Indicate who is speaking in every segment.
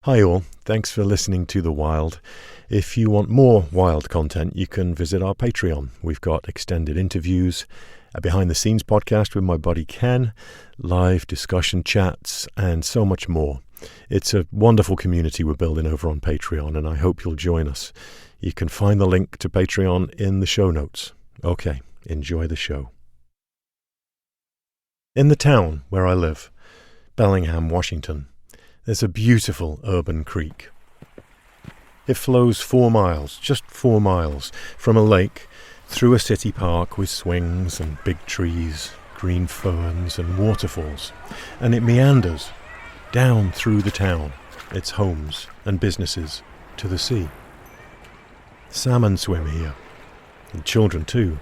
Speaker 1: Hi all, thanks for listening to The Wild. If you want more wild content, you can visit our Patreon. We've got extended interviews, a behind-the-scenes podcast with my buddy Ken, live discussion chats, and so much more. It's a wonderful community we're building over on Patreon, and I hope you'll join us. You can find the link to Patreon in the show notes. Okay, enjoy the show. In the town where I live, Bellingham, Washington, there's a beautiful urban creek. It flows 4 miles, just 4 miles, from a lake through a city park with swings and big trees, green ferns and waterfalls, and it meanders down through the town, its homes and businesses, to the sea. Salmon swim here, and children too.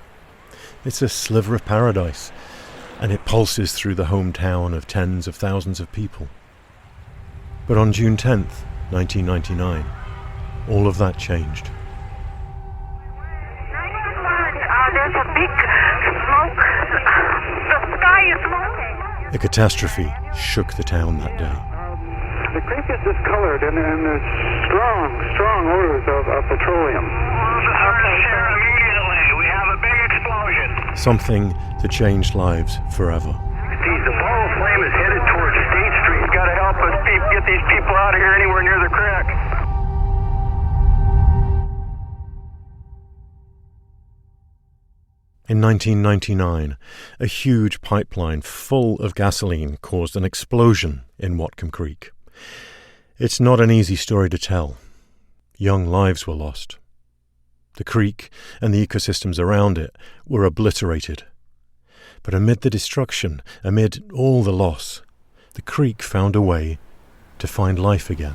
Speaker 1: It's a sliver of paradise, and it pulses through the hometown of tens of thousands of people. But on June 10th, 1999, all of that changed.
Speaker 2: There's a big smoke. The sky is smoking.
Speaker 1: A catastrophe shook the town that day.
Speaker 3: The creek is discolored and there's strong odors of petroleum.
Speaker 2: Share immediately. We have a big explosion.
Speaker 1: Something that changed lives forever.
Speaker 3: The ball of flame is headed towards State Street. You've got to help us get these people out of here anywhere near the creek.
Speaker 1: In 1999, a huge pipeline full of gasoline caused an explosion in Whatcom Creek. It's not an easy story to tell. Young lives were lost. The creek and the ecosystems around it were obliterated. But amid the destruction, amid all the loss, the creek found a way to find life again.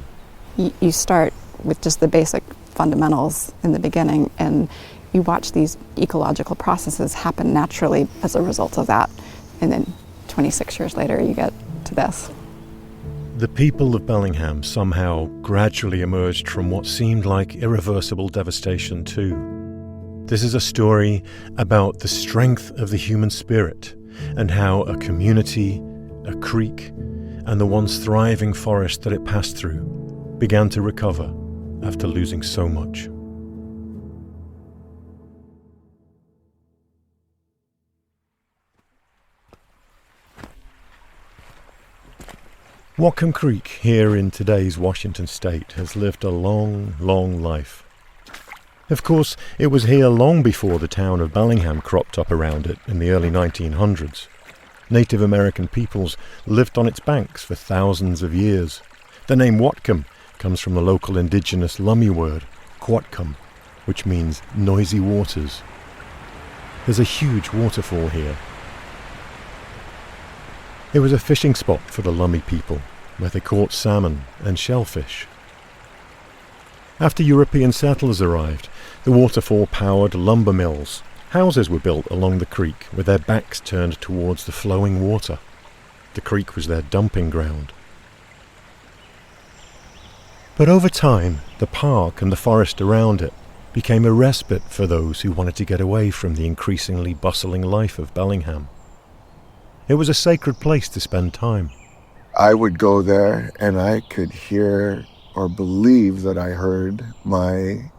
Speaker 4: You start with just the basic fundamentals in the beginning, and you watch these ecological processes happen naturally as a result of that. And then 26 years later, you get to this.
Speaker 1: The people of Bellingham somehow gradually emerged from what seemed like irreversible devastation too. This is a story about the strength of the human spirit and how a community, a creek, and the once thriving forest that it passed through began to recover after losing so much. Whatcom Creek here in today's Washington state has lived a long, long life. Of course, it was here long before the town of Bellingham cropped up around it in the early 1900s. Native American peoples lived on its banks for thousands of years. The name Whatcom comes from the local indigenous Lummi word, Whatcom, which means noisy waters. There's a huge waterfall here. It was a fishing spot for the Lummi people, where they caught salmon and shellfish. After European settlers arrived, the waterfall powered lumber mills. Houses were built along the creek with their backs turned towards the flowing water. The creek was their dumping ground. But over time, the park and the forest around it became a respite for those who wanted to get away from the increasingly bustling life of Bellingham. It was a sacred place to spend time.
Speaker 5: I would go there and I could hear or believe that I heard my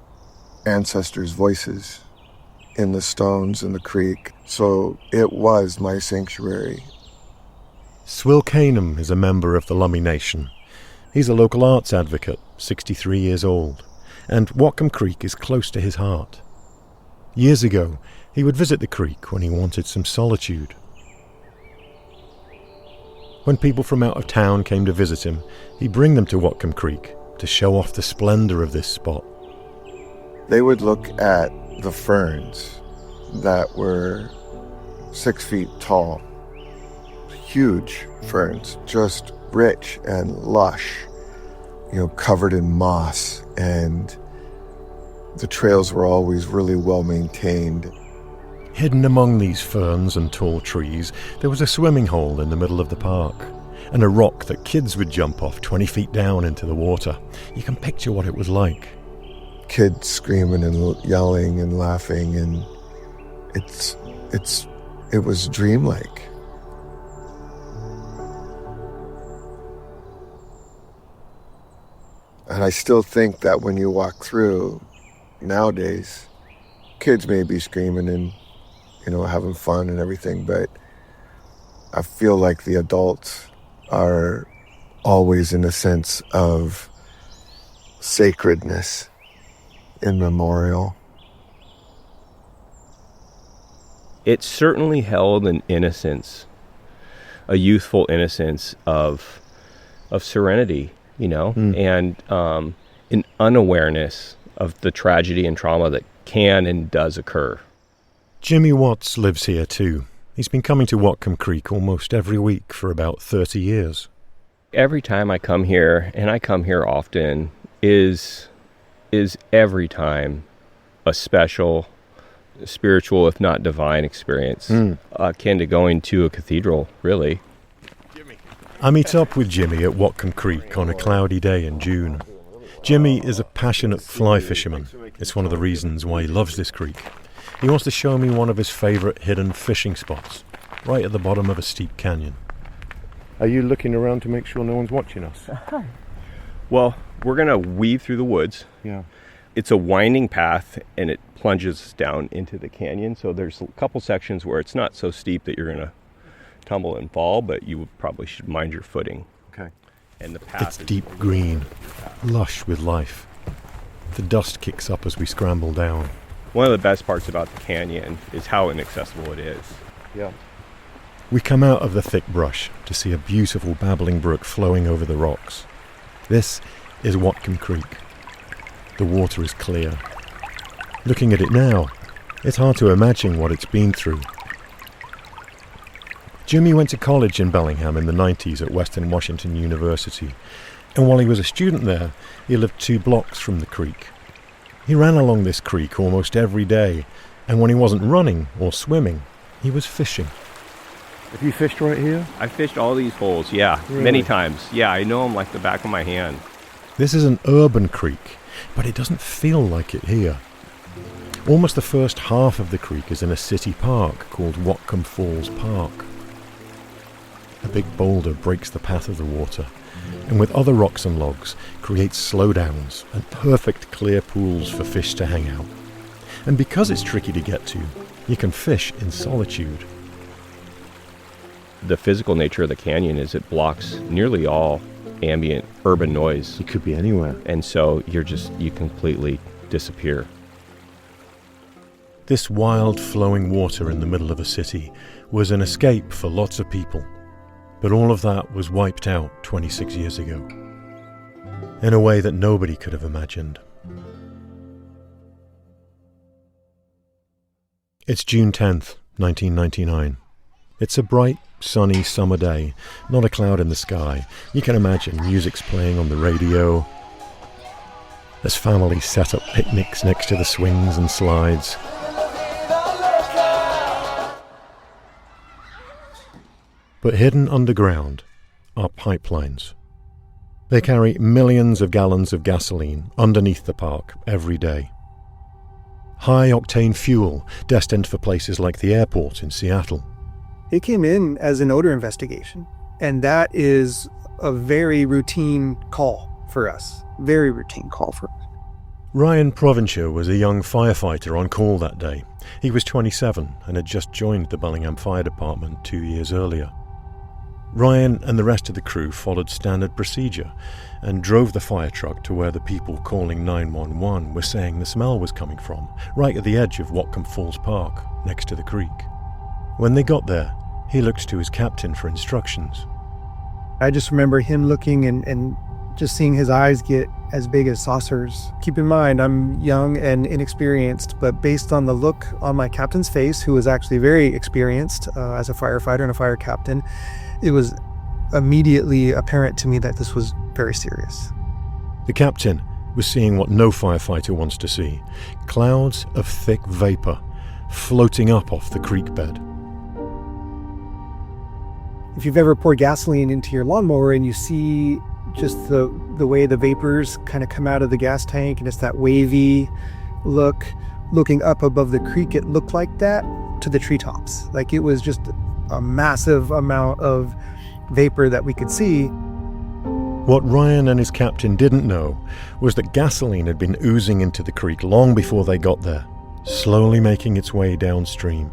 Speaker 5: ancestors' voices in the stones in the creek. So it was my sanctuary.
Speaker 1: Swill Canham is a member of the Lummi Nation. He's a local arts advocate, 63 years old, and Whatcom Creek is close to his heart. Years ago, he would visit the creek when he wanted some solitude. When people from out of town came to visit him, he'd bring them to Whatcom Creek to show off the splendor of this spot.
Speaker 5: They would look at the ferns that were 6 feet tall. Huge ferns, just rich and lush, covered in moss, and the trails were always really well maintained.
Speaker 1: Hidden among these ferns and tall trees, there was a swimming hole in the middle of the park, and a rock that kids would jump off 20 feet down into the water. You can picture what it was like.
Speaker 5: Kids screaming and yelling and laughing, and it was dreamlike. And I still think that when you walk through nowadays, kids may be screaming and, having fun and everything, but I feel like the adults are always in a sense of sacredness, immemorial.
Speaker 6: It certainly held an innocence, a youthful innocence of serenity, and an unawareness of the tragedy and trauma that can and does occur.
Speaker 1: Jimmy Watts lives here too. He's been coming to Whatcom Creek almost every week for about 30 years.
Speaker 6: Every time I come here, and I come here often, is every time a special, spiritual, if not divine experience, akin to going to a cathedral, really.
Speaker 1: I meet up with Jimmy at Whatcom Creek on a cloudy day in June. Jimmy is a passionate fly fisherman. It's one of the reasons why he loves this creek. He wants to show me one of his favourite hidden fishing spots, right at the bottom of a steep canyon. Are you looking around to make sure no one's watching us?
Speaker 6: Well, we're going to weave through the woods.
Speaker 1: Yeah.
Speaker 6: It's a winding path, and it plunges down into the canyon. So there's a couple sections where it's not so steep that you're going to tumble and fall, but you probably should mind your footing.
Speaker 1: Okay.
Speaker 6: And the path
Speaker 1: It's deep green, lush with life. The dust kicks up as we scramble down.
Speaker 6: One of the best parts about the canyon is how inaccessible it is.
Speaker 1: Yeah. We come out of the thick brush to see a beautiful babbling brook flowing over the rocks. This is Whatcom Creek. The water is clear. Looking at it now, it's hard to imagine what it's been through. Jimmy went to college in Bellingham in the 90s at Western Washington University, and while he was a student there, he lived 2 blocks from the creek. He ran along this creek almost every day, and when he wasn't running or swimming, he was fishing. Have you fished right here?
Speaker 6: I fished all these holes, yeah,
Speaker 1: Really?
Speaker 6: many times. Yeah, I know them like the back of my hand.
Speaker 1: This is an urban creek, but it doesn't feel like it here. Almost the first half of the creek is in a city park called Whatcom Falls Park. A big boulder breaks the path of the water, and with other rocks and logs, creates slowdowns and perfect clear pools for fish to hang out. And because it's tricky to get to, you can fish in solitude.
Speaker 6: The physical nature of the canyon is it blocks nearly all ambient urban noise.
Speaker 1: You could be anywhere.
Speaker 6: And so you completely disappear.
Speaker 1: This wild flowing water in the middle of a city was an escape for lots of people. But all of that was wiped out 26 years ago, in a way that nobody could have imagined. It's June 10th, 1999. It's a bright, sunny summer day, not a cloud in the sky. You can imagine music's playing on the radio. There's families set up picnics next to the swings and slides. But hidden underground are pipelines. They carry millions of gallons of gasoline underneath the park every day. High-octane fuel destined for places like the airport in Seattle.
Speaker 7: It came in as an odor investigation, and that is a very routine call for us. Very routine call for us.
Speaker 1: Ryan Provencher was a young firefighter on call that day. He was 27 and had just joined the Bellingham Fire Department 2 years earlier. Ryan and the rest of the crew followed standard procedure and drove the fire truck to where the people calling 911 were saying the smell was coming from, right at the edge of Whatcom Falls Park, next to the creek. When they got there, he looked to his captain for instructions.
Speaker 7: I just remember him looking and just seeing his eyes get as big as saucers. Keep in mind, I'm young and inexperienced, but based on the look on my captain's face, who was actually very experienced as a firefighter and a fire captain, it was immediately apparent to me that this was very serious.
Speaker 1: The captain was seeing what no firefighter wants to see: clouds of thick vapor floating up off the creek bed.
Speaker 7: If you've ever poured gasoline into your lawnmower and you see just the way the vapors kind of come out of the gas tank and it's that wavy look, looking up above the creek, it looked like that to the treetops. Like it was just a massive amount of vapor that we could see.
Speaker 1: What Ryan and his captain didn't know was that gasoline had been oozing into the creek long before they got there, slowly making its way downstream.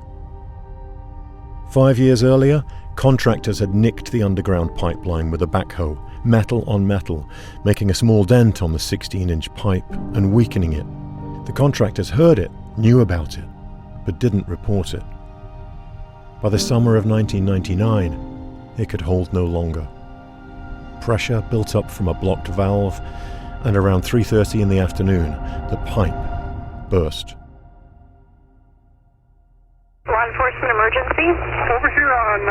Speaker 1: 5 years earlier, contractors had nicked the underground pipeline with a backhoe, metal on metal, making a small dent on the 16-inch pipe and weakening it. The contractors heard it, knew about it, but didn't report it. By the summer of 1999, it could hold no longer. Pressure built up from a blocked valve, and around 3:30 in the afternoon, the pipe burst.
Speaker 3: Law enforcement emergency? Over here on,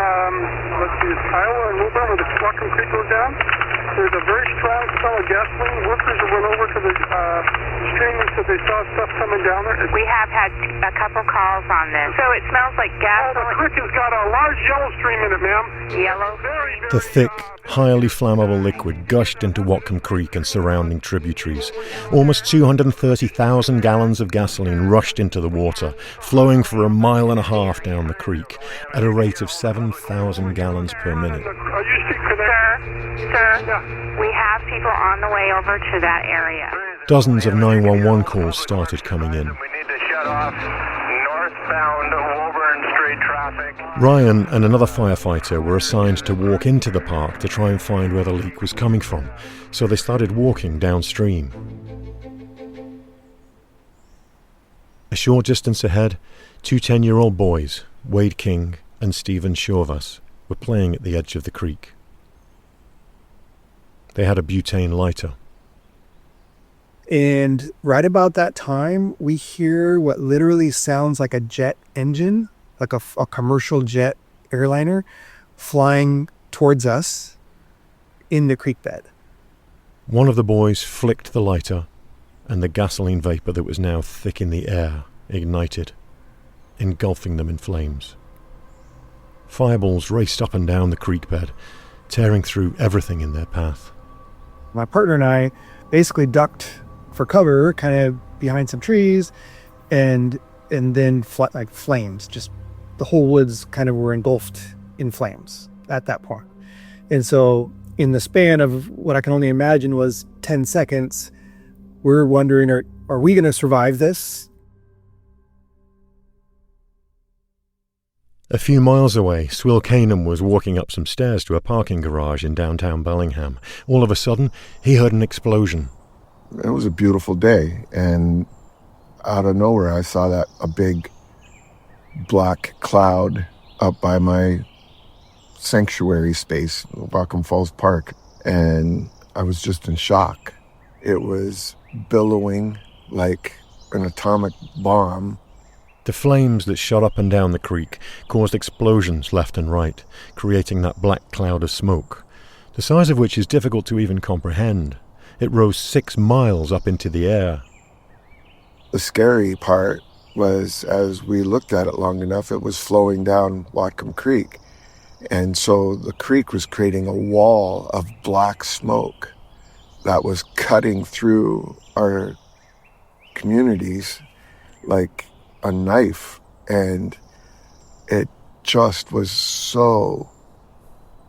Speaker 3: Iowa and Wilburn where the Whatcom Creek goes down, there's a very strong smell of gasoline. Workers went over to the stream and said they saw stuff coming down there.
Speaker 8: We have had a couple calls on this. So it smells like gasoline.
Speaker 3: The creek has got a large yellow stream in it, ma'am.
Speaker 8: Yellow?
Speaker 3: Very, very
Speaker 1: The thick, highly flammable liquid gushed into Whatcom Creek and surrounding tributaries. Almost 230,000 gallons of gasoline rushed into the water, flowing for 1.5 miles down the creek at a rate of 7,000 gallons per minute.
Speaker 3: Are you speaking there?
Speaker 8: Sir, we have people on the way over to that area.
Speaker 1: Dozens of 911 calls started coming in.
Speaker 2: We need to shut off northbound Woburn straight traffic.
Speaker 1: Ryan and another firefighter were assigned to walk into the park to try and find where the leak was coming from, so they started walking downstream. A short distance ahead, two 10-year-old boys, Wade King and Stephen Tsiorvas, were playing at the edge of the creek. They had a butane lighter.
Speaker 7: And right about that time, we hear what literally sounds like a jet engine, like a commercial jet airliner, flying towards us in the creek bed.
Speaker 1: One of the boys flicked the lighter, and the gasoline vapor that was now thick in the air ignited, engulfing them in flames. Fireballs raced up and down the creek bed, tearing through everything in their path.
Speaker 7: My partner and I basically ducked for cover, kind of behind some trees, and then like flames. Just the whole woods kind of were engulfed in flames at that point. And so in the span of what I can only imagine was 10 seconds, we're wondering, are we going to survive this?
Speaker 1: A few miles away, Swill Canham was walking up some stairs to a parking garage in downtown Bellingham. All of a sudden, he heard an explosion.
Speaker 5: It was a beautiful day, and out of nowhere I saw a big black cloud up by my sanctuary space, Whatcom Falls Park, and I was just in shock. It was billowing like an atomic bomb.
Speaker 1: The flames that shot up and down the creek caused explosions left and right, creating that black cloud of smoke, the size of which is difficult to even comprehend. It rose 6 miles up into the air.
Speaker 5: The scary part was, as we looked at it long enough, it was flowing down Whatcom Creek. And so the creek was creating a wall of black smoke that was cutting through our communities like a knife. And it just was so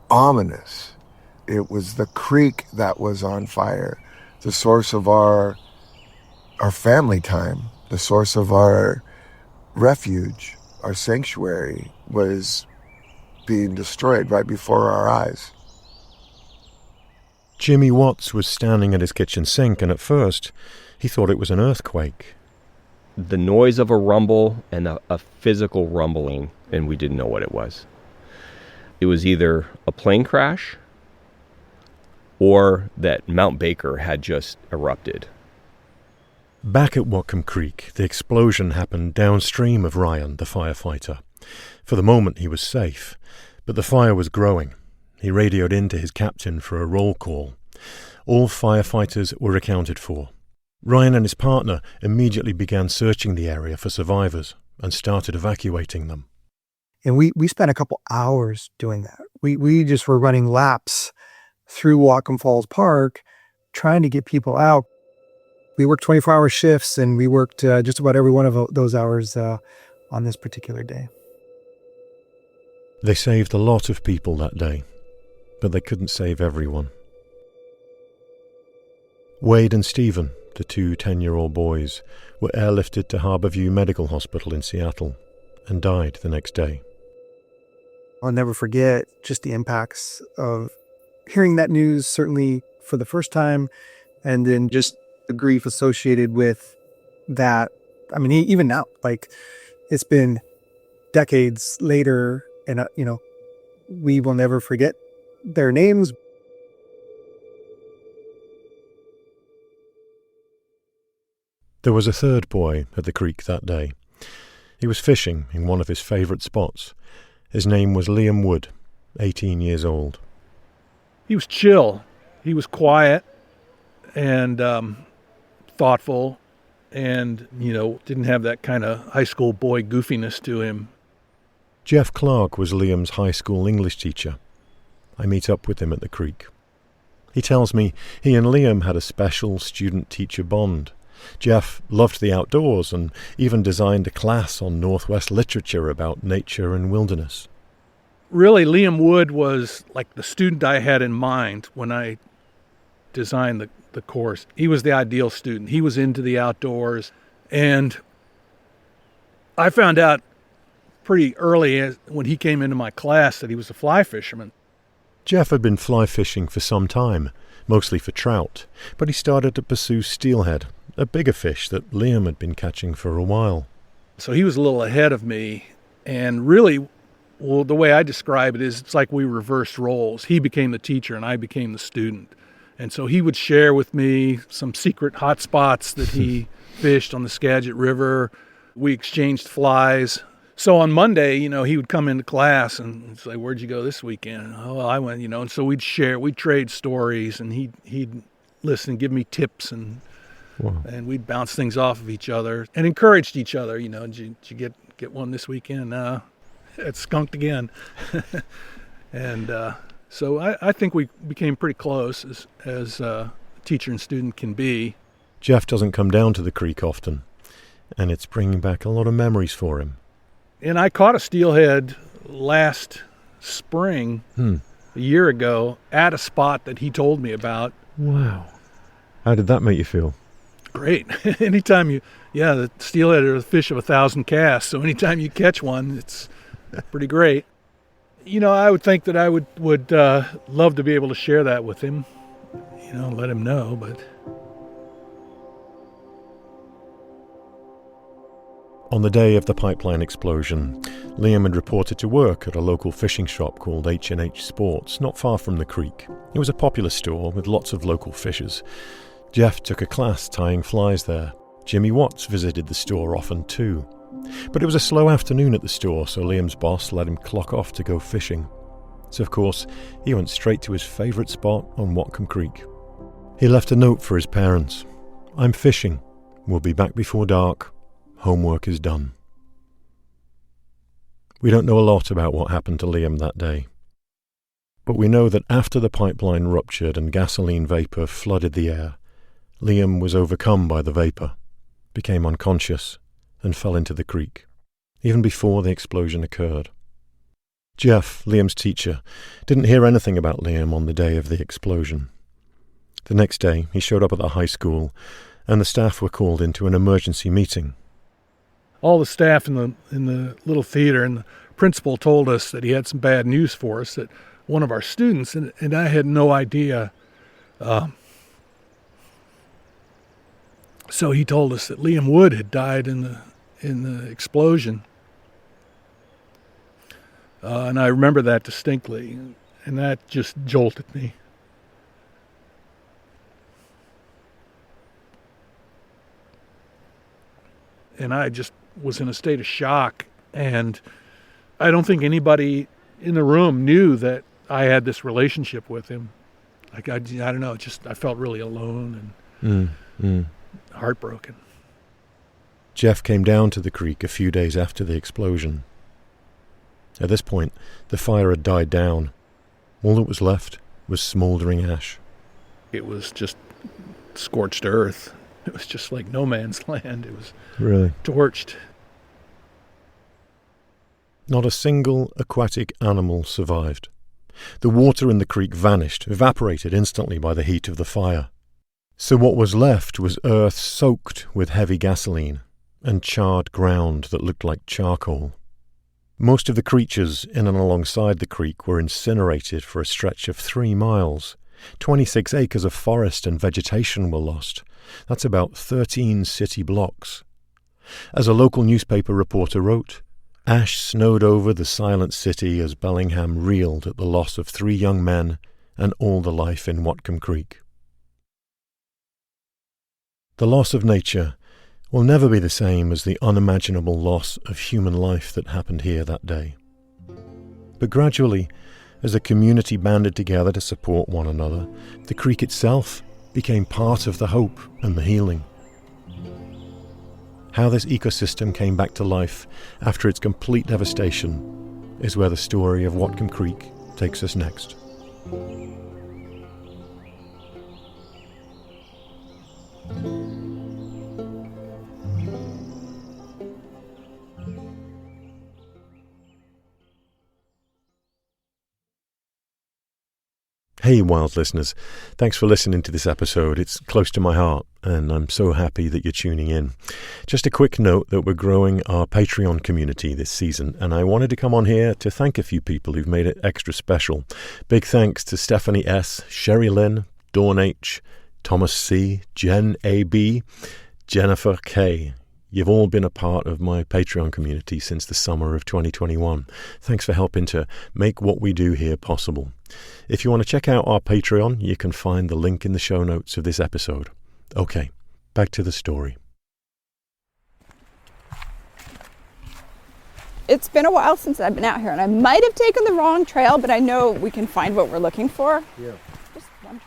Speaker 5: ominous. It was the creek that was on fire, the source of our family time, the source of our refuge, our sanctuary was being destroyed right before our eyes.
Speaker 1: Jimmy Watts was standing at his kitchen sink, and at first he thought it was an earthquake.
Speaker 6: The noise of a rumble and a physical rumbling, and we didn't know what it was. It was either a plane crash or that Mount Baker had just erupted.
Speaker 1: Back at Whatcom Creek, the explosion happened downstream of Ryan, the firefighter. For the moment he was safe, but the fire was growing. He radioed in to his captain for a roll call. All firefighters were accounted for. Ryan and his partner immediately began searching the area for survivors and started evacuating them.
Speaker 7: And we spent a couple hours doing that. We just were running laps through Whatcom Falls Park, trying to get people out. We worked 24-hour shifts, and we worked just about every one of those hours on this particular day.
Speaker 1: They saved a lot of people that day, but they couldn't save everyone. Wade and Stephen, the two 10-year-old boys, were airlifted to Harborview Medical Hospital in Seattle and died the next day.
Speaker 7: I'll never forget just the impacts of hearing that news, certainly for the first time, and then just the grief associated with that. I mean, even now, like, it's been decades later, and, we will never forget their names.
Speaker 1: There was a third boy at the creek that day. He was fishing in one of his favourite spots. His name was Liam Wood, 18 years old.
Speaker 9: He was chill. He was quiet and thoughtful and, didn't have that kind of high school boy goofiness to him.
Speaker 1: Jeff Clark was Liam's high school English teacher. I meet up with him at the creek. He tells me he and Liam had a special student-teacher bond. Jeff loved the outdoors and even designed a class on Northwest literature about nature and wilderness.
Speaker 9: Really, Liam Wood was like the student I had in mind when I designed the course. He was the ideal student. He was into the outdoors. And I found out pretty early when he came into my class that he was a fly fisherman.
Speaker 1: Jeff had been fly fishing for some time, mostly for trout, but he started to pursue steelhead, a bigger fish that Liam had been catching for a while.
Speaker 9: So he was a little ahead of me, and really, well, the way I describe it is it's like we reversed roles. He became the teacher and I became the student. And so he would share with me some secret hot spots that he fished on the Skagit River. We exchanged flies. So on Monday, he would come into class and say, "Where'd you go this weekend?" "Oh, well, I went," and so we'd trade stories, and he'd listen, give me tips, and
Speaker 1: Wow.
Speaker 9: And we'd bounce things off of each other and encouraged each other. Did you get one this weekend? It skunked again. And so I think we became pretty close as teacher and student can be.
Speaker 1: Jeff doesn't come down to the creek often, and it's bringing back a lot of memories for him.
Speaker 9: And I caught a steelhead last spring, a year ago, at a spot that he told me about.
Speaker 1: Wow. How did that make you feel?
Speaker 9: Great. Anytime the steelhead are a fish of 1,000 casts, so anytime you catch one, it's pretty great. I would think that I would love to be able to share that with him, let him know, but...
Speaker 1: On the day of the pipeline explosion, Liam had reported to work at a local fishing shop called H&H Sports, not far from the creek. It was a popular store with lots of local fishers. Jeff took a class tying flies there. Jimmy Watts visited the store often too. But it was a slow afternoon at the store, so Liam's boss let him clock off to go fishing. So of course, he went straight to his favourite spot on Whatcom Creek. He left a note for his parents. "I'm fishing. We'll be back before dark. Homework is done." We don't know a lot about what happened to Liam that day. But we know that after the pipeline ruptured and gasoline vapour flooded the air, Liam was overcome by the vapour, became unconscious, and fell into the creek, even before the explosion occurred. Jeff, Liam's teacher, didn't hear anything about Liam on the day of the explosion. The next day, he showed up at the high school, and the staff were called into an emergency meeting.
Speaker 9: All the staff in the little theater and the principal told us that he had some bad news for us, that one of our students, and I had no idea. So he told us that Liam Wood had died in the explosion. And I remember that distinctly, and that just jolted me. And I just was in a state of shock, and I don't think anybody in the room knew that I had this relationship with him. Like I don't know, I felt really alone and heartbroken.
Speaker 1: Jeff came down to the creek a few days after the explosion. At this point, the fire had died down. All that was left was smouldering ash.
Speaker 9: It was just scorched earth. It was just like no man's land. It was
Speaker 1: really
Speaker 9: torched.
Speaker 1: Not a single aquatic animal survived. The water in the creek vanished, evaporated instantly by the heat of the fire. So what was left was earth soaked with heavy gasoline and charred ground that looked like charcoal. Most of the creatures in and alongside the creek were incinerated for a stretch of 3 miles. 26 acres of forest and vegetation were lost. That's about 13 city blocks. As a local newspaper reporter wrote, ash snowed over the silent city as Bellingham reeled at the loss of 3 young men and all the life in Whatcom Creek. The loss of nature will never be the same as the unimaginable loss of human life that happened here that day. But gradually, as the community banded together to support one another, the creek itself became part of the hope and the healing. How this ecosystem came back to life after its complete devastation is where the story of Whatcom Creek takes us next. Hey, wild listeners. Thanks for listening to this episode. It's close to my heart, and I'm so happy that you're tuning in. Just a quick note that we're growing our Patreon community this season, and I wanted to come on here to thank a few people who've made it extra special. Big thanks to Stephanie S., Sherry Lynn, Dawn H., Thomas C., Jen A.B., Jennifer K. You've all been a part of my Patreon community since the summer of 2021. Thanks for helping to make what we do here possible. If you want to check out our Patreon, you can find the link in the show notes of this episode. Okay, back to the story.
Speaker 4: It's been a while since I've been out here, and I might have taken the wrong trail, but I know we can find what we're looking for.
Speaker 1: Yeah.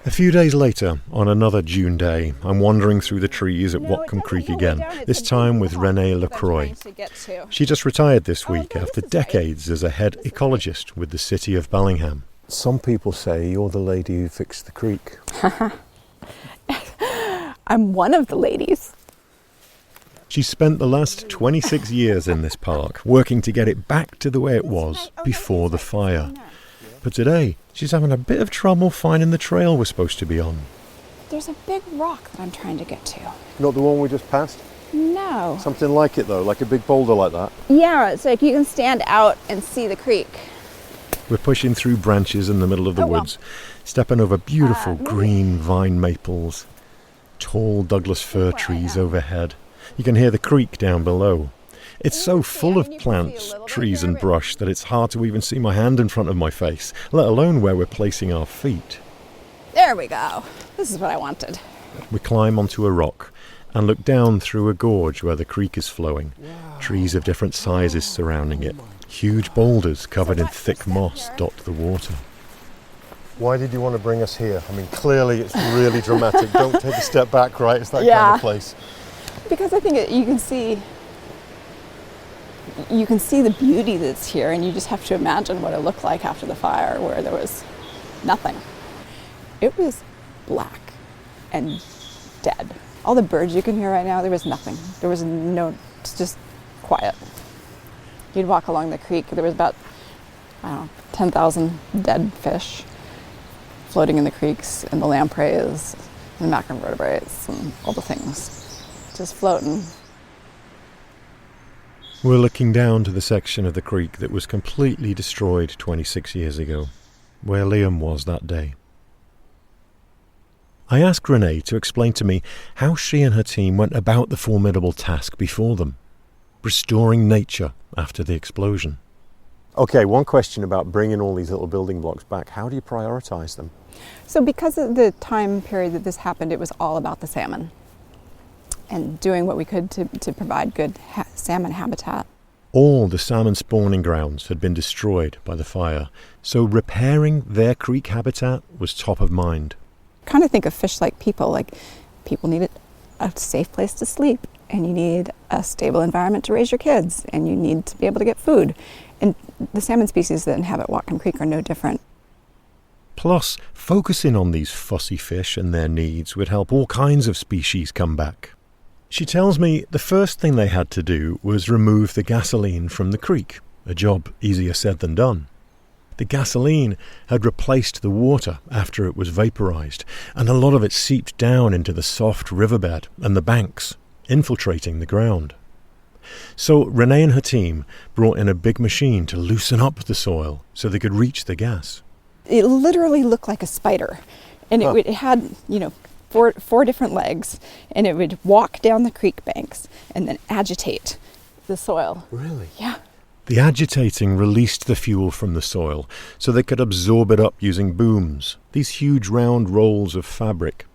Speaker 1: A few days later, on another June day, I'm wandering through the trees at Whatcom Creek again, this time with Renee LaCroix. She just retired this week after decades as a head ecologist with the city of Bellingham. Some people say you're the lady who fixed the creek.
Speaker 4: I'm one of the ladies.
Speaker 1: She spent the last 26 years in this park, working to get it back to the way it was before the fire. But today, she's having a bit of trouble finding the trail we're supposed to be on.
Speaker 4: There's a big rock that I'm trying to get to.
Speaker 1: Not the one we just passed?
Speaker 4: No.
Speaker 1: Something like it, though, like a big boulder like that.
Speaker 4: Yeah, it's like you can stand out and see the creek.
Speaker 1: We're pushing through branches in the middle of the woods, stepping over beautiful green vine maples, tall Douglas fir trees overhead. You can hear the creek down below. It's so full of plants, trees and brush that it's hard to even see my hand in front of my face, let alone where we're placing our feet.
Speaker 4: There we go. This is what I wanted.
Speaker 1: We climb onto a rock and look down through a gorge where the creek is flowing. Trees of different sizes surrounding it. Huge boulders covered in thick moss dot the water. Why did you want to bring us here? I mean, clearly it's really dramatic. Don't take a step back, right? It's that kind of place.
Speaker 4: Because I think you can see the beauty that's here, and you just have to imagine what it looked like after the fire, where there was nothing. It was black and dead. All the birds you can hear right now, there was nothing. There was it's just quiet. You'd walk along the creek, there was about, 10,000 dead fish floating in the creeks, and the lampreys, and macroinvertebrates, and all the things just floating.
Speaker 1: We're looking down to the section of the creek that was completely destroyed 26 years ago, where Liam was that day. I asked Renee to explain to me how she and her team went about the formidable task before them, restoring nature after the explosion. Okay, one question about bringing all these little building blocks back. How do you prioritize them?
Speaker 4: So because of the time period that this happened, it was all about the salmon and doing what we could to provide good salmon habitat.
Speaker 1: All the salmon spawning grounds had been destroyed by the fire, so repairing their creek habitat was top of mind.
Speaker 4: Kind of think of fish like people need a safe place to sleep, and you need a stable environment to raise your kids, and you need to be able to get food. And the salmon species that inhabit Whatcom Creek are no different.
Speaker 1: Plus, focusing on these fussy fish and their needs would help all kinds of species come back. She tells me the first thing they had to do was remove the gasoline from the creek, a job easier said than done. The gasoline had replaced the water after it was vaporized, and a lot of it seeped down into the soft riverbed and the banks, infiltrating the ground. So Renee and her team brought in a big machine to loosen up the soil so they could reach the gas.
Speaker 4: It literally looked like a spider, and it had, four different legs, and it would walk down the creek banks and then agitate the soil.
Speaker 1: Really?
Speaker 4: Yeah.
Speaker 1: The agitating released the fuel from the soil so they could absorb it up using booms, these huge round rolls of fabric.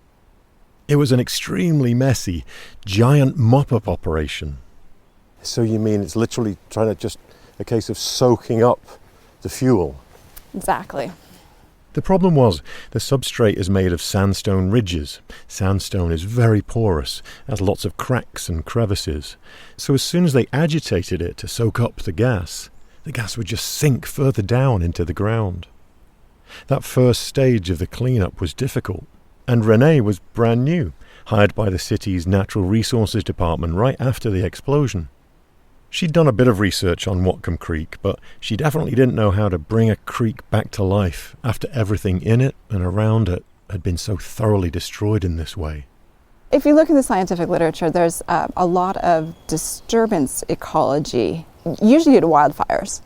Speaker 1: It was an extremely messy, giant mop-up operation. So you mean it's literally just a case of soaking up the fuel?
Speaker 4: Exactly.
Speaker 1: The problem was the substrate is made of sandstone ridges. Sandstone is very porous, has lots of cracks and crevices. So as soon as they agitated it to soak up the gas would just sink further down into the ground. That first stage of the cleanup was difficult, and Renee was brand new, hired by the city's Natural Resources Department right after the explosion. She'd done a bit of research on Whatcom Creek, but she definitely didn't know how to bring a creek back to life after everything in it and around it had been so thoroughly destroyed in this way.
Speaker 4: If you look in the scientific literature, there's a lot of disturbance ecology, usually due to wildfires.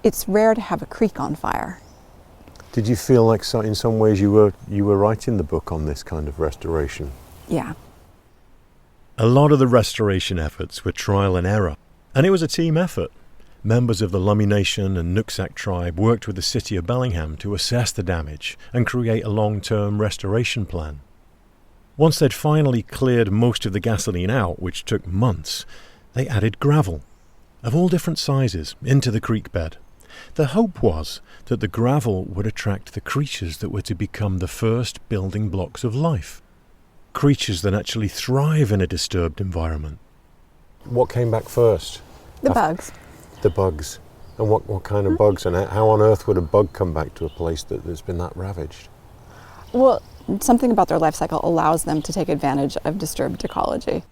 Speaker 4: It's rare to have a creek on fire.
Speaker 1: Did you feel like in some ways you were writing the book on this kind of restoration?
Speaker 4: Yeah.
Speaker 1: A lot of the restoration efforts were trial and error, and it was a team effort. Members of the Lummi Nation and Nooksack tribe worked with the city of Bellingham to assess the damage and create a long-term restoration plan. Once they'd finally cleared most of the gasoline out, which took months, they added gravel of all different sizes into the creek bed. The hope was that the gravel would attract the creatures that were to become the first building blocks of life. Creatures that actually thrive in a disturbed environment. What came back first?
Speaker 4: The bugs.
Speaker 1: The bugs. And what kind of bugs? And how on earth would a bug come back to a place that's been that ravaged?
Speaker 4: Well, something about their life cycle allows them to take advantage of disturbed ecology.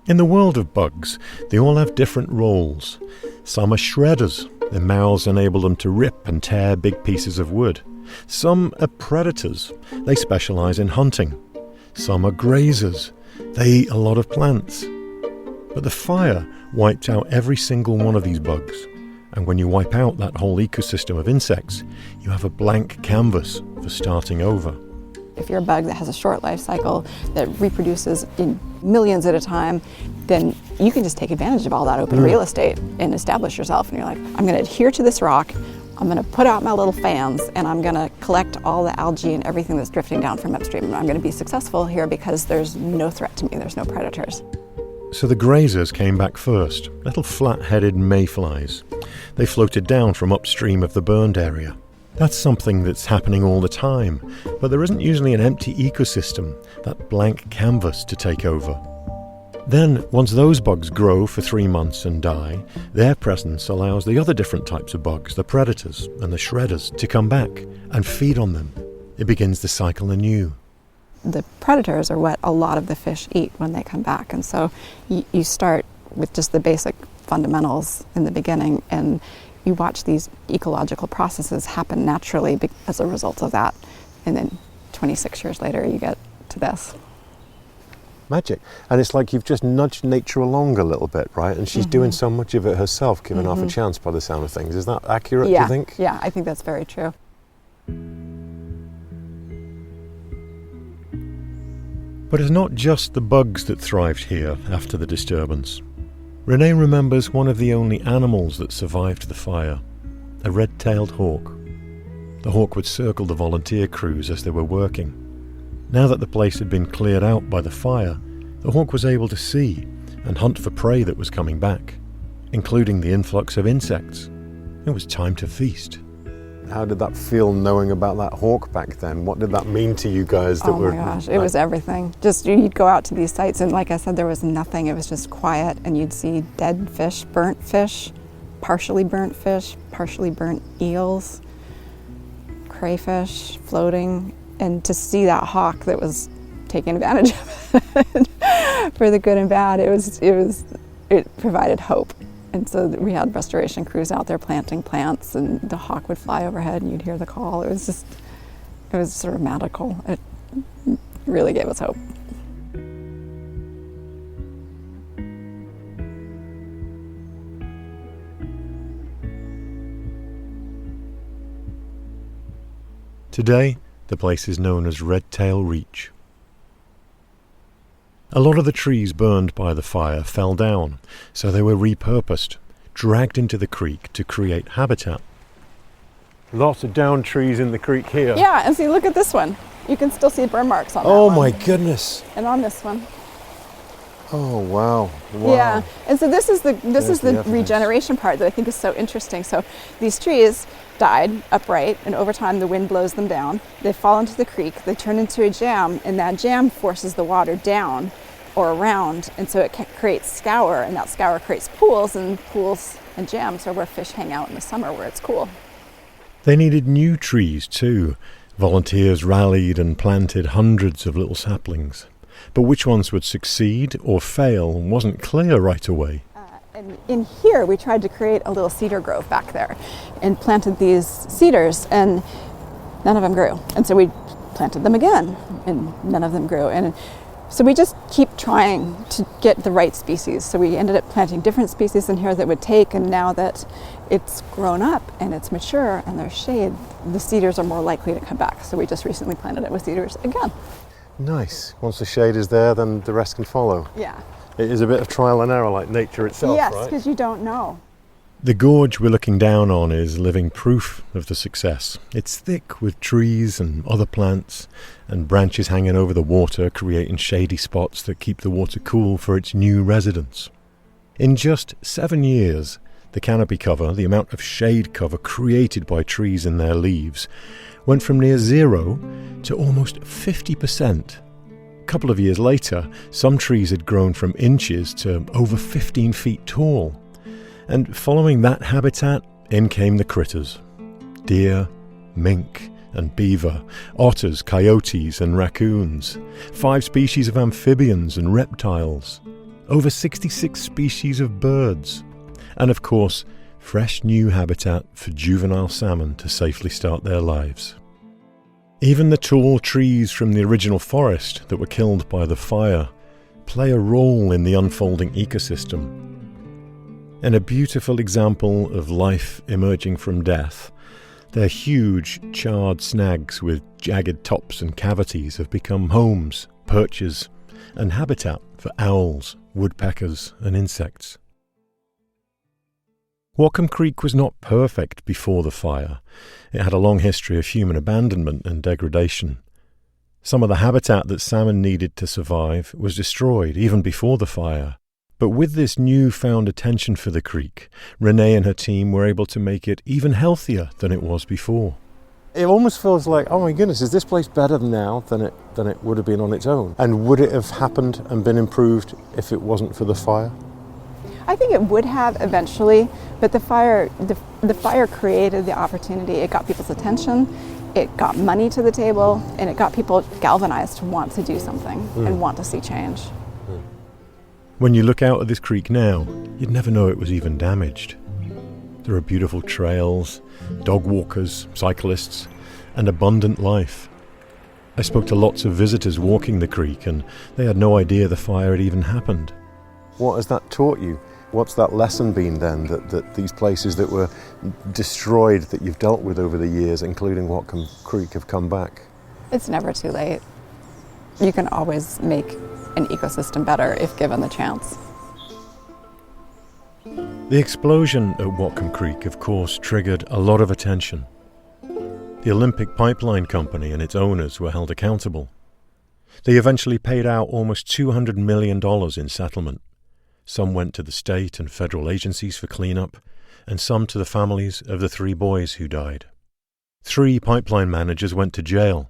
Speaker 1: In the world of bugs, they all have different roles. Some are shredders. Their mouths enable them to rip and tear big pieces of wood. Some are predators. They specialize in hunting. Some are grazers. They eat a lot of plants. But the fire wiped out every single one of these bugs. And when you wipe out that whole ecosystem of insects, you have a blank canvas for starting over.
Speaker 4: If you're a bug that has a short life cycle, that reproduces in millions at a time, then you can just take advantage of all that open real estate and establish yourself. And you're like, I'm going to adhere to this rock, I'm going to put out my little fans, and I'm going to collect all the algae and everything that's drifting down from upstream. And I'm going to be successful here because there's no threat to me, there's no predators.
Speaker 1: So the grazers came back first, little flat-headed mayflies. They floated down from upstream of the burned area. That's something that's happening all the time, but there isn't usually an empty ecosystem, that blank canvas to take over. Then, once those bugs grow for 3 months and die, their presence allows the other different types of bugs, the predators and the shredders, to come back and feed on them. It begins the cycle anew.
Speaker 4: The predators are what a lot of the fish eat when they come back, and so you start with just the basic fundamentals in the beginning, and you watch these ecological processes happen naturally as a result of that, and then 26 years later you get to this.
Speaker 1: Magic. And it's like you've just nudged nature along a little bit, right? And she's doing so much of it herself, given half a chance by the sound of things. Is that accurate, do you think?
Speaker 4: Yeah, I think that's very true.
Speaker 1: But it's not just the bugs that thrived here after the disturbance. Renee remembers one of the only animals that survived the fire, a red-tailed hawk. The hawk would circle the volunteer crews as they were working. Now that the place had been cleared out by the fire, the hawk was able to see and hunt for prey that was coming back, including the influx of insects. It was time to feast. How did that feel, knowing about that hawk back then? What did that mean to you guys?
Speaker 4: Oh my gosh, it was everything. Just you'd go out to these sites and like I said, there was nothing. It was just quiet, and you'd see dead fish, partially burnt eels, crayfish floating. And to see that hawk that was taking advantage of it for the good and bad, it provided hope. And so we had restoration crews out there planting plants, and the hawk would fly overhead and you'd hear the call. It was sort of magical. It really gave us hope.
Speaker 1: Today, the place is known as Red Tail Reach. A lot of the trees burned by the fire fell down, so they were repurposed, dragged into the creek to create habitat. Lots of downed trees in the creek here.
Speaker 4: Yeah, and see, look at this one. You can still see burn marks on that
Speaker 1: Oh
Speaker 4: one.
Speaker 1: my goodness.
Speaker 4: And on this one.
Speaker 1: Oh wow. Wow.
Speaker 4: Yeah, and so this is the
Speaker 1: evidence.
Speaker 4: regeneration part that I think is so interesting. So these trees died upright, and over time the wind blows them down. They fall into the creek, they turn into a jam, and that jam forces the water down or around, and so it creates scour, and that scour creates pools and jams are where fish hang out in the summer where it's cool.
Speaker 1: They needed new trees too. Volunteers rallied and planted hundreds of little saplings. But which ones would succeed or fail wasn't clear right away.
Speaker 4: And in here, we tried to create a little cedar grove back there and planted these cedars, and none of them grew. And so we planted them again, and none of them grew. And so we just keep trying to get the right species. So we ended up planting different species in here that would take, and now that it's grown up and it's mature and there's shade, the cedars are more likely to come back. So we just recently planted it with cedars again.
Speaker 1: Nice. Once the shade is there, then the rest can follow.
Speaker 4: Yeah.
Speaker 1: It is a bit of trial and error like nature itself,
Speaker 4: yes,
Speaker 1: right?
Speaker 4: Yes, because you don't know.
Speaker 1: The gorge we're looking down on is living proof of the success. It's thick with trees and other plants, and branches hanging over the water, creating shady spots that keep the water cool for its new residents. In just 7 years, the canopy cover, the amount of shade cover created by trees and their leaves, went from near zero to almost 50%. A couple of years later, some trees had grown from inches to over 15 feet tall. And following that habitat, in came the critters. Deer, mink and beaver, otters, coyotes and raccoons, 5 species of amphibians and reptiles, over 66 species of birds, and of course, fresh new habitat for juvenile salmon to safely start their lives. Even the tall trees from the original forest that were killed by the fire play a role in the unfolding ecosystem. And a beautiful example of life emerging from death, their huge charred snags with jagged tops and cavities have become homes, perches, and habitat for owls, woodpeckers, and insects. Whatcom Creek was not perfect before the fire. It had a long history of human abandonment and degradation. Some of the habitat that salmon needed to survive was destroyed even before the fire. But with this newfound attention for the creek, Renee and her team were able to make it even healthier than it was before. It almost feels like, oh my goodness, is this place better now than it would have been on its own? And would it have happened and been improved if it wasn't for the fire?
Speaker 4: I think it would have eventually, but the fire created the opportunity. It got people's attention, it got money to the table, and it got people galvanized to want to do something and want to see change.
Speaker 1: When you look out at this creek now, you'd never know it was even damaged. There are beautiful trails, dog walkers, cyclists, and abundant life. I spoke to lots of visitors walking the creek, and they had no idea the fire had even happened. What has that taught you? What's that lesson been then, that these places that were destroyed that you've dealt with over the years, including Whatcom Creek, have come back?
Speaker 4: It's never too late. You can always make an ecosystem better if given the chance.
Speaker 1: The explosion at Whatcom Creek, of course, triggered a lot of attention. The Olympic Pipeline Company and its owners were held accountable. They eventually paid out almost $200 million in settlement. Some went to the state and federal agencies for cleanup, and some to the families of the 3 boys who died. 3 pipeline managers went to jail,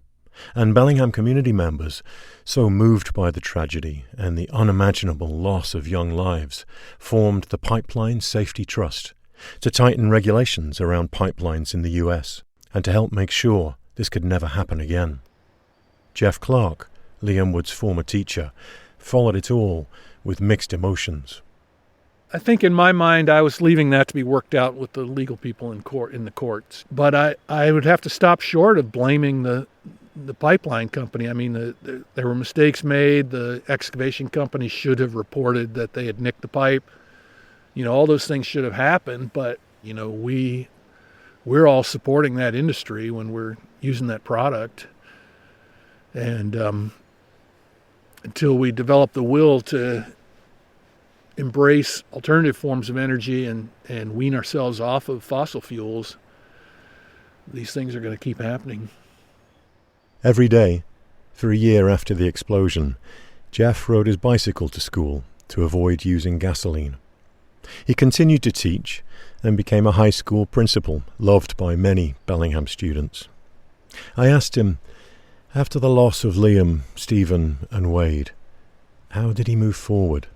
Speaker 1: and Bellingham community members, so moved by the tragedy and the unimaginable loss of young lives, formed the Pipeline Safety Trust to tighten regulations around pipelines in the US and to help make sure this could never happen again. Jeff Clark, Liam Wood's former teacher, followed it all with mixed emotions.
Speaker 9: I think in my mind, I was leaving that to be worked out with the legal people in the courts. But I would have to stop short of blaming the pipeline company. I mean, there were mistakes made. The excavation company should have reported that they had nicked the pipe. All those things should have happened. But we're all supporting that industry when we're using that product. And until we develop the will to embrace alternative forms of energy and wean ourselves off of fossil fuels, these things are going to keep happening.
Speaker 1: Every day, for a year after the explosion, Jeff rode his bicycle to school to avoid using gasoline. He continued to teach and became a high school principal, loved by many Bellingham students. I asked him, after the loss of Liam, Stephen, and Wade, how did he move forward?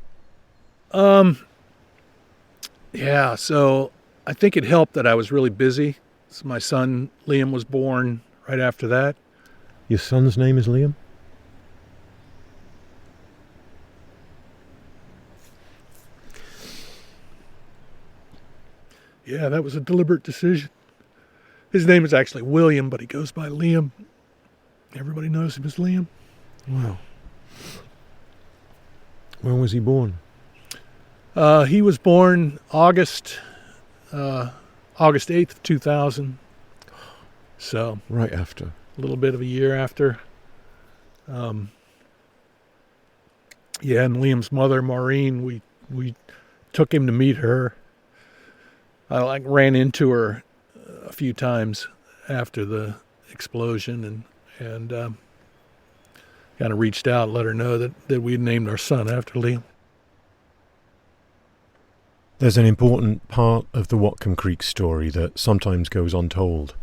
Speaker 9: Yeah, so I think it helped that I was really busy. So my son, Liam, was born right after that.
Speaker 1: Your son's name is Liam?
Speaker 9: Yeah, that was a deliberate decision. His name is actually William, but he goes by Liam. Everybody knows him as Liam.
Speaker 1: Wow. When was he born?
Speaker 9: He was born August 8th of 2000. So
Speaker 1: right after.
Speaker 9: A little bit of a year after. Yeah, and Liam's mother, Maureen, we took him to meet her. I ran into her a few times after the explosion and kind of reached out and let her know that we'd named our son after Liam.
Speaker 1: There's an important part of the Whatcom Creek story that sometimes goes untold,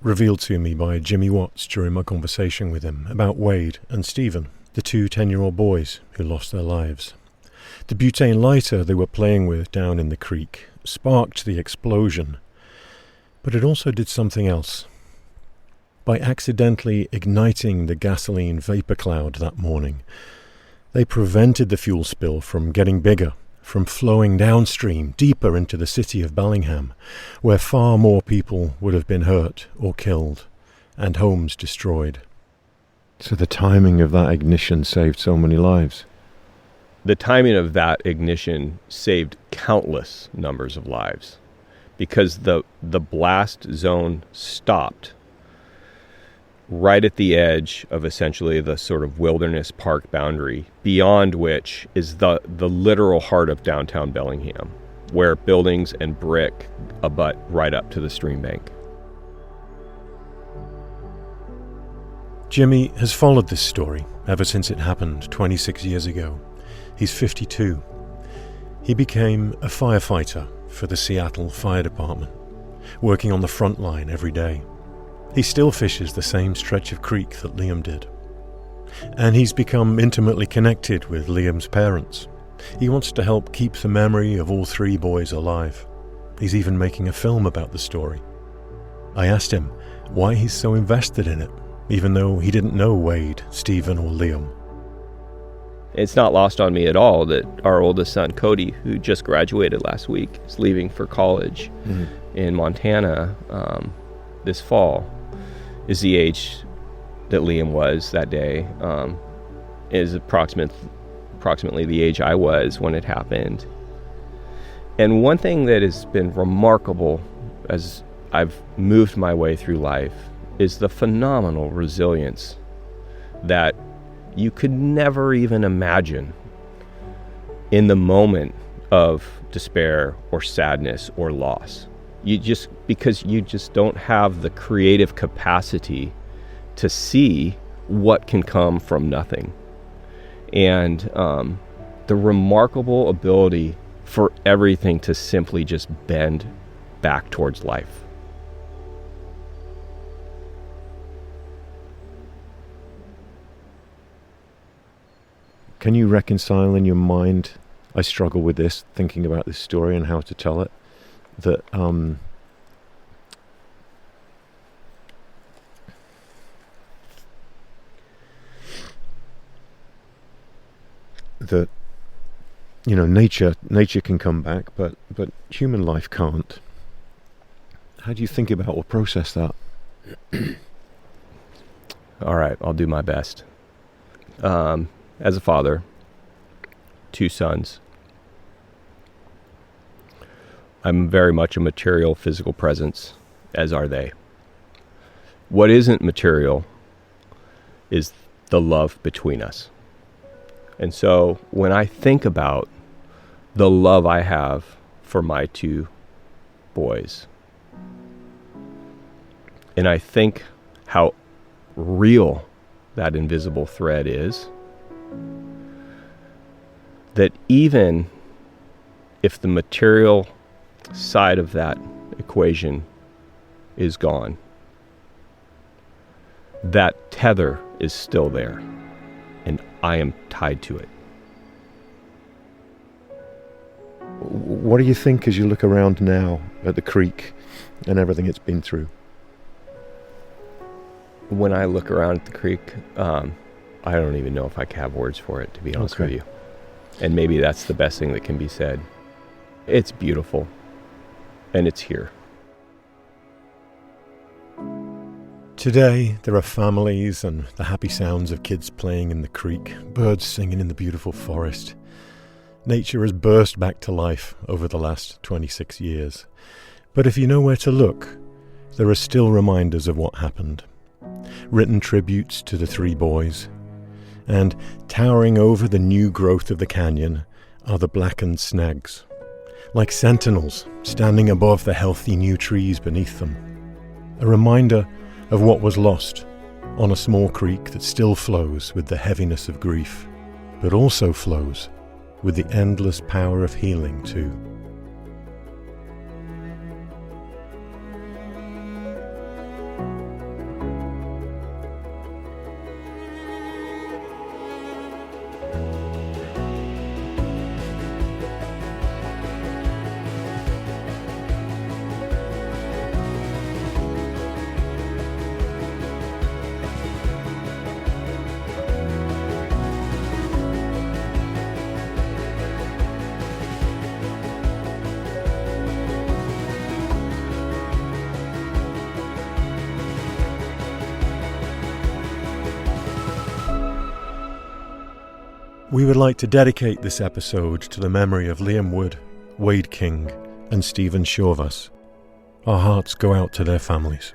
Speaker 1: revealed to me by Jimmy Watts during my conversation with him about Wade and Stephen, the two 10-year-old boys who lost their lives. The butane lighter they were playing with down in the creek sparked the explosion, but it also did something else. By accidentally igniting the gasoline vapor cloud that morning, they prevented the fuel spill from getting bigger, from flowing downstream deeper into the city of Bellingham, where far more people would have been hurt or killed, and homes destroyed. So the timing of that ignition saved so many lives.
Speaker 6: The timing of that ignition saved countless numbers of lives because the blast zone stopped right at the edge of essentially the sort of wilderness park boundary, beyond which is the literal heart of downtown Bellingham, where buildings and brick abut right up to the stream bank.
Speaker 1: Jimmy has followed this story ever since it happened 26 years ago. He's 52. He became a firefighter for the Seattle Fire Department, working on the front line every day. He still fishes the same stretch of creek that Liam did. And he's become intimately connected with Liam's parents. He wants to help keep the memory of all three boys alive. He's even making a film about the story. I asked him why he's so invested in it, even though he didn't know Wade, Stephen, or Liam.
Speaker 6: It's not lost on me at all that our oldest son, Cody, who just graduated last week, is leaving for college in Montana this fall, is the age that Liam was that day, is approximately the age I was when it happened. And one thing that has been remarkable as I've moved my way through life is the phenomenal resilience that you could never even imagine in the moment of despair or sadness or loss. Because you just don't have the creative capacity to see what can come from nothing. And the remarkable ability for everything to simply just bend back towards life.
Speaker 1: Can you reconcile in your mind, I struggle with this, thinking about this story and how to tell it, that nature can come back, but human life can't. How do you think about or process that?
Speaker 6: All right, I'll do my best. As a father, 2 sons, I'm very much a material, physical presence, as are they. What isn't material is the love between us. And so when I think about the love I have for my 2 boys, and I think how real that invisible thread is, that even if the material side of that equation is gone, that tether is still there, and I am tied to it.
Speaker 1: What do you think as you look around now at the creek and everything it's been through?
Speaker 6: When I look around at the creek, I don't even know if I have words for it, to be honest with you. And maybe that's the best thing that can be said. It's beautiful, and it's here.
Speaker 1: Today, there are families and the happy sounds of kids playing in the creek, birds singing in the beautiful forest. Nature has burst back to life over the last 26 years. But if you know where to look, there are still reminders of what happened. Written tributes to the 3 boys. And towering over the new growth of the canyon are the blackened snags, like sentinels standing above the healthy new trees beneath them. A reminder of what was lost on a small creek that still flows with the heaviness of grief, but also flows with the endless power of healing too. We would like to dedicate this episode to the memory of Liam Wood, Wade King, and Stephen Tsiorvas. Our hearts go out to their families.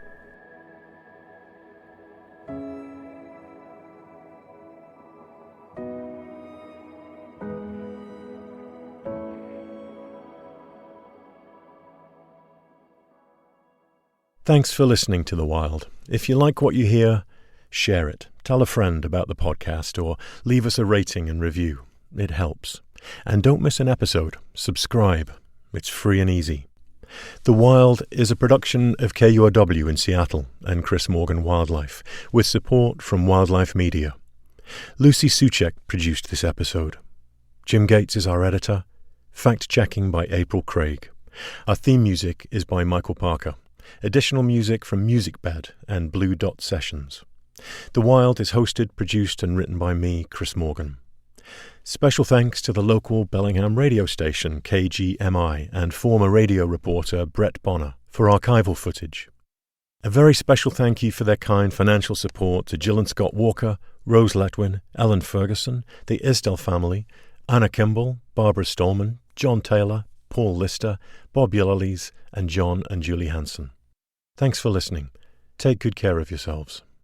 Speaker 1: Thanks for listening to The Wild. If you like what you hear, share it. Tell a friend about the podcast or leave us a rating and review. It helps. And don't miss an episode. Subscribe. It's free and easy. The Wild is a production of KURW in Seattle and Chris Morgan Wildlife, with support from Wildlife Media. Lucy Suchek produced this episode. Jim Gates is our editor. Fact-checking by April Craig. Our theme music is by Michael Parker. Additional music from MusicBed and Blue Dot Sessions. The Wild is hosted, produced and written by me, Chris Morgan. Special thanks to the local Bellingham radio station, KGMI, and former radio reporter Brett Bonner for archival footage. A very special thank you for their kind financial support to Jill and Scott Walker, Rose Letwin, Ellen Ferguson, the Isdell family, Anna Kimball, Barbara Stallman, John Taylor, Paul Lister, Bob Yellerlees, and John and Julie Hansen. Thanks for listening. Take good care of yourselves.